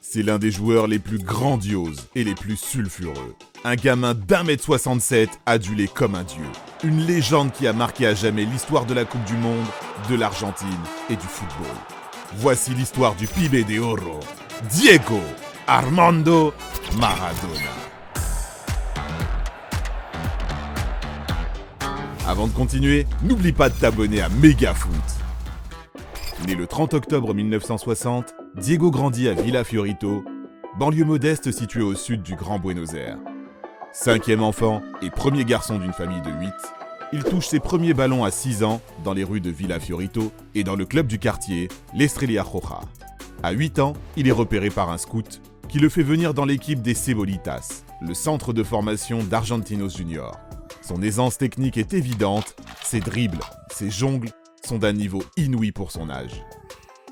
C'est l'un des joueurs les plus grandioses et les plus sulfureux. Un gamin d'1m67 adulé comme un dieu. Une légende qui a marqué à jamais l'histoire de la Coupe du Monde, de l'Argentine et du football. Voici l'histoire du Pibe de Oro, Diego Armando Maradona. Avant de continuer, n'oublie pas de t'abonner à Megafoot. Né le 30 octobre 1960, Diego grandit à Villa Fiorito, banlieue modeste située au sud du Grand Buenos Aires. 5e enfant et premier garçon d'une famille de 8, il touche ses premiers ballons à 6 ans dans les rues de Villa Fiorito et dans le club du quartier, l'Estrella Roja. À 8 ans, il est repéré par un scout qui le fait venir dans l'équipe des Cebolitas, le centre de formation d'Argentinos Junior. Son aisance technique est évidente, ses dribbles, ses jongles sont d'un niveau inouï pour son âge.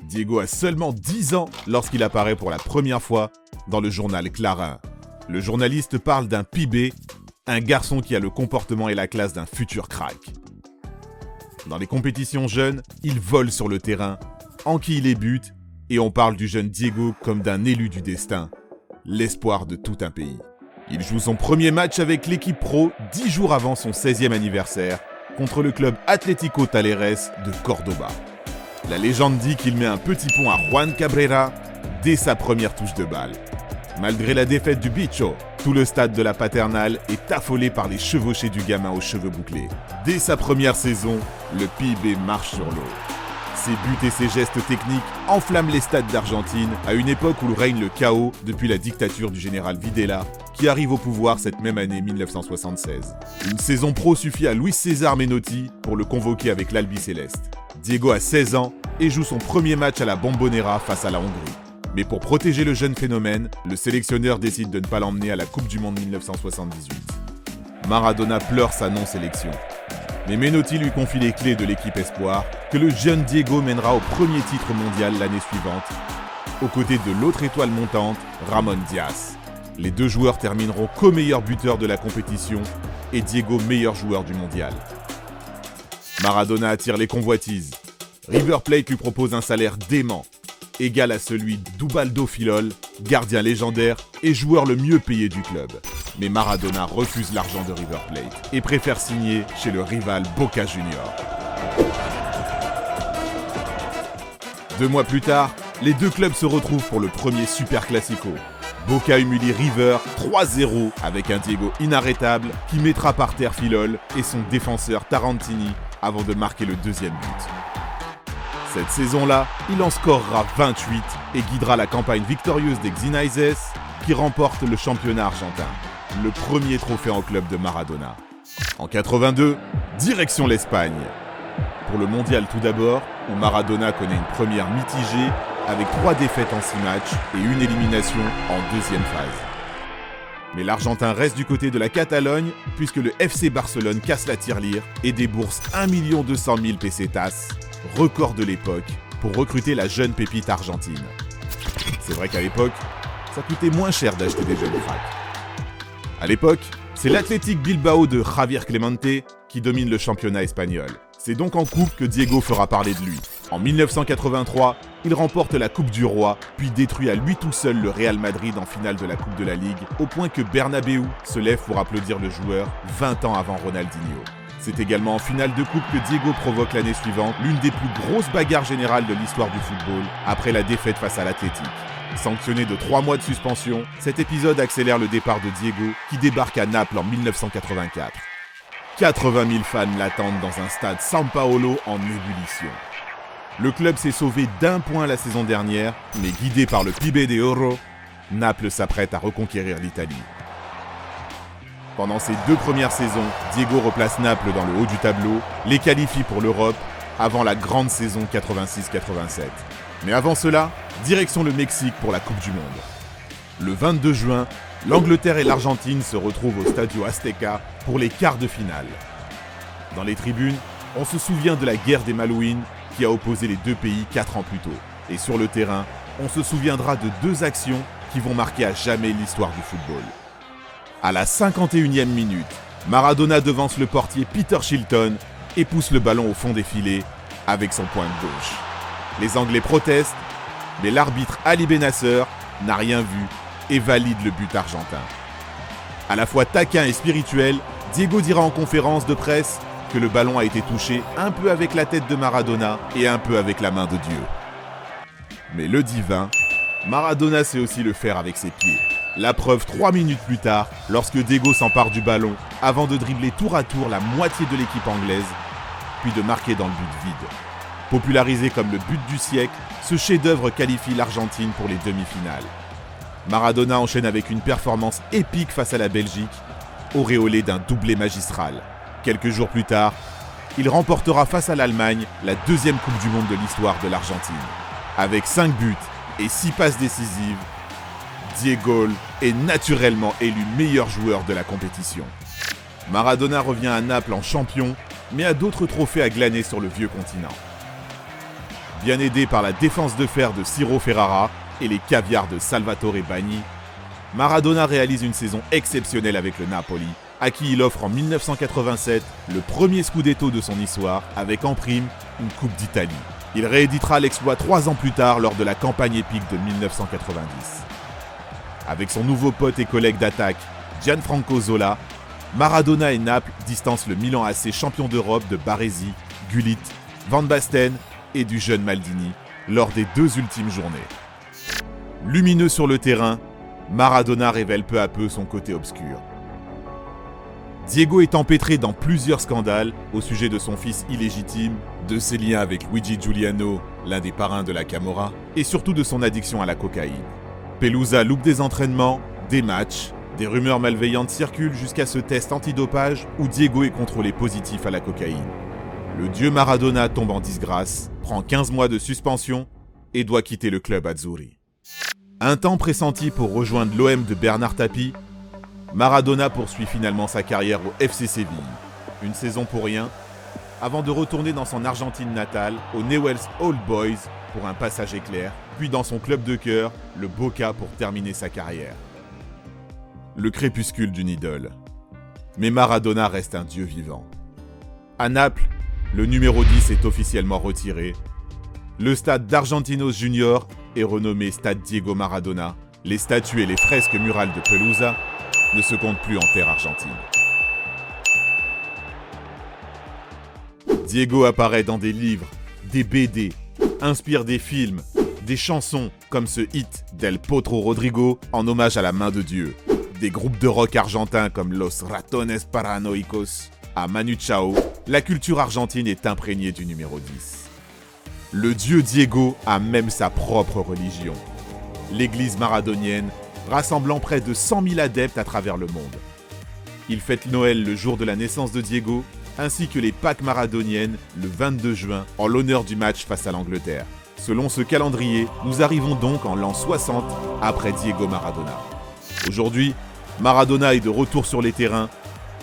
Diego a seulement 10 ans lorsqu'il apparaît pour la première fois dans le journal Clarín. Le journaliste parle d'un pibe, un garçon qui a le comportement et la classe d'un futur crack. Dans les compétitions jeunes, il vole sur le terrain, enquille les buts, et on parle du jeune Diego comme d'un élu du destin, l'espoir de tout un pays. Il joue son premier match avec l'équipe pro 10 jours avant son 16e anniversaire contre le club Atlético Talleres de Cordoba. La légende dit qu'il met un petit pont à Juan Cabrera dès sa première touche de balle. Malgré la défaite du Bicho, tout le stade de la Paternale est affolé par les chevauchés du gamin aux cheveux bouclés. Dès sa première saison, le Pibe marche sur l'eau. Ses buts et ses gestes techniques enflamment les stades d'Argentine à une époque où règne le chaos depuis la dictature du général Videla, qui arrive au pouvoir cette même année 1976. Une saison pro suffit à Luis César Menotti pour le convoquer avec l'Albiceleste. Diego a 16 ans et joue son premier match à la Bombonera face à la Hongrie. Mais pour protéger le jeune phénomène, le sélectionneur décide de ne pas l'emmener à la Coupe du Monde 1978. Maradona pleure sa non-sélection. Mais Menotti lui confie les clés de l'équipe Espoir, que le jeune Diego mènera au premier titre mondial l'année suivante, aux côtés de l'autre étoile montante, Ramon Diaz. Les deux joueurs termineront co-meilleurs buteurs de la compétition et Diego meilleur joueur du mondial. Maradona attire les convoitises. River Plate lui propose un salaire dément, égal à celui d'Ubaldo Filol, gardien légendaire et joueur le mieux payé du club. Mais Maradona refuse l'argent de River Plate et préfère signer chez le rival Boca Juniors. 2 mois plus tard, les deux clubs se retrouvent pour le premier Super Classico. Boca humilie River 3-0 avec un Diego inarrêtable qui mettra par terre Filol et son défenseur Tarantini avant de marquer le deuxième but. Cette saison-là, il en scorera 28 et guidera la campagne victorieuse des Xeneises qui remporte le championnat argentin, le premier trophée en club de Maradona. En 82, direction l'Espagne. Pour le mondial tout d'abord, où Maradona connaît une première mitigée avec 3 défaites en 6 matchs et une élimination en deuxième phase. Mais l'Argentin reste du côté de la Catalogne puisque le FC Barcelone casse la tirelire et débourse 1 200 000 pesetas, record de l'époque, pour recruter la jeune pépite argentine. C'est vrai qu'à l'époque, ça coûtait moins cher d'acheter des jeunes cracks. À l'époque, c'est l'Athletic Bilbao de Javier Clemente qui domine le championnat espagnol. C'est donc en coupe que Diego fera parler de lui. En 1983, il remporte la Coupe du Roi, puis détruit à lui tout seul le Real Madrid en finale de la Coupe de la Ligue, au point que Bernabéu se lève pour applaudir le joueur 20 ans avant Ronaldinho. C'est également en finale de coupe que Diego provoque l'année suivante l'une des plus grosses bagarres générales de l'histoire du football, après la défaite face à l'Athletic. Sanctionné de 3 mois de suspension, cet épisode accélère le départ de Diego, qui débarque à Naples en 1984. 80 000 fans l'attendent dans un stade San Paolo en ébullition. Le club s'est sauvé d'1 point la saison dernière, mais guidé par le Pibe de Oro, Naples s'apprête à reconquérir l'Italie. Pendant ses 2 premières saisons, Diego replace Naples dans le haut du tableau, les qualifie pour l'Europe, avant la grande saison 86-87. Mais avant cela, direction le Mexique pour la Coupe du Monde. Le 22 juin, l'Angleterre et l'Argentine se retrouvent au Stadio Azteca pour les quarts de finale. Dans les tribunes, on se souvient de la guerre des Malouines qui a opposé les deux pays 4 ans plus tôt. Et sur le terrain, on se souviendra de 2 actions qui vont marquer à jamais l'histoire du football. À la 51e minute, Maradona devance le portier Peter Shilton et pousse le ballon au fond des filets avec son poing gauche. Les Anglais protestent, mais l'arbitre Ali Benasser n'a rien vu et valide le but argentin. À la fois taquin et spirituel, Diego dira en conférence de presse que le ballon a été touché un peu avec la tête de Maradona et un peu avec la main de Dieu. Mais le divin, Maradona sait aussi le faire avec ses pieds. La preuve 3 minutes plus tard, lorsque Diego s'empare du ballon avant de dribbler tour à tour la moitié de l'équipe anglaise, puis de marquer dans le but vide. Popularisé comme le but du siècle, ce chef-d'œuvre qualifie l'Argentine pour les demi-finales. Maradona enchaîne avec une performance épique face à la Belgique, auréolée d'un doublé magistral. Quelques jours plus tard, il remportera face à l'Allemagne la deuxième Coupe du Monde de l'histoire de l'Argentine. Avec 5 buts et 6 passes décisives, Diego est naturellement élu meilleur joueur de la compétition. Maradona revient à Naples en champion, mais a d'autres trophées à glaner sur le vieux continent. Bien aidé par la défense de fer de Ciro Ferrara et les caviars de Salvatore Bagni, Maradona réalise une saison exceptionnelle avec le Napoli, à qui il offre en 1987 le premier scudetto de son histoire, avec en prime une Coupe d'Italie. Il rééditera l'exploit 3 ans plus tard lors de la campagne épique de 1990. Avec son nouveau pote et collègue d'attaque, Gianfranco Zola, Maradona et Naples distancent le Milan AC champion d'Europe de Baresi, Gullit, Van Basten et du jeune Maldini lors des 2 ultimes journées. Lumineux sur le terrain, Maradona révèle peu à peu son côté obscur. Diego est empêtré dans plusieurs scandales au sujet de son fils illégitime, de ses liens avec Luigi Giuliano, l'un des parrains de la Camorra, et surtout de son addiction à la cocaïne. Pelusa loupe des entraînements, des matchs, des rumeurs malveillantes circulent jusqu'à ce test antidopage où Diego est contrôlé positif à la cocaïne. Le dieu Maradona tombe en disgrâce, prend 15 mois de suspension et doit quitter le club Azzurri. Un temps pressenti pour rejoindre l'OM de Bernard Tapie, Maradona poursuit finalement sa carrière au FC Séville. Une saison pour rien, avant de retourner dans son Argentine natale, au Newell's Old Boys pour un passage éclair, puis dans son club de cœur, le Boca pour terminer sa carrière. Le crépuscule d'une idole. Mais Maradona reste un dieu vivant. À Naples, le numéro 10 est officiellement retiré. Le stade d'Argentinos Junior est renommé Stade Diego Maradona. Les statues et les fresques murales de Pelusa ne se comptent plus en terre argentine. Diego apparaît dans des livres, des BD, inspire des films, des chansons comme ce hit d'El Potro Rodrigo en hommage à la main de Dieu, des groupes de rock argentins comme Los Ratones Paranoicos, à Manu Chao, la culture argentine est imprégnée du numéro 10. Le dieu Diego a même sa propre religion, l'église maradonienne, rassemblant près de 100 000 adeptes à travers le monde. Il fête Noël le jour de la naissance de Diego, ainsi que les Pâques maradoniennes le 22 juin en l'honneur du match face à l'Angleterre. Selon ce calendrier, nous arrivons donc en l'an 60 après Diego Maradona. Aujourd'hui, Maradona est de retour sur les terrains,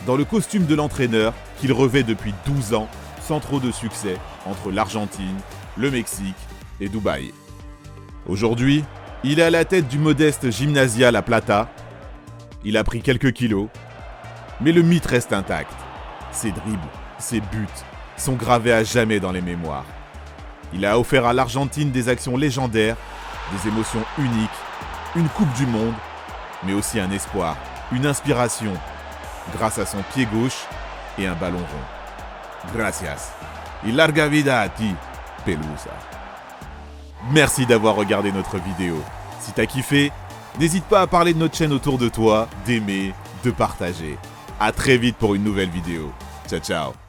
dans le costume de l'entraîneur qu'il revêt depuis 12 ans, sans trop de succès, entre l'Argentine, le Mexique et Dubaï. Aujourd'hui, il est à la tête du modeste Gimnasia La Plata. Il a pris quelques kilos, mais le mythe reste intact. Ses dribbles, ses buts sont gravés à jamais dans les mémoires. Il a offert à l'Argentine des actions légendaires, des émotions uniques, une Coupe du Monde, mais aussi un espoir, une inspiration, grâce à son pied gauche et un ballon rond. Gracias. Y larga vida a ti, Pelusa. Merci d'avoir regardé notre vidéo. Si t'as kiffé, n'hésite pas à parler de notre chaîne autour de toi, d'aimer, de partager. À très vite pour une nouvelle vidéo. Ciao ciao.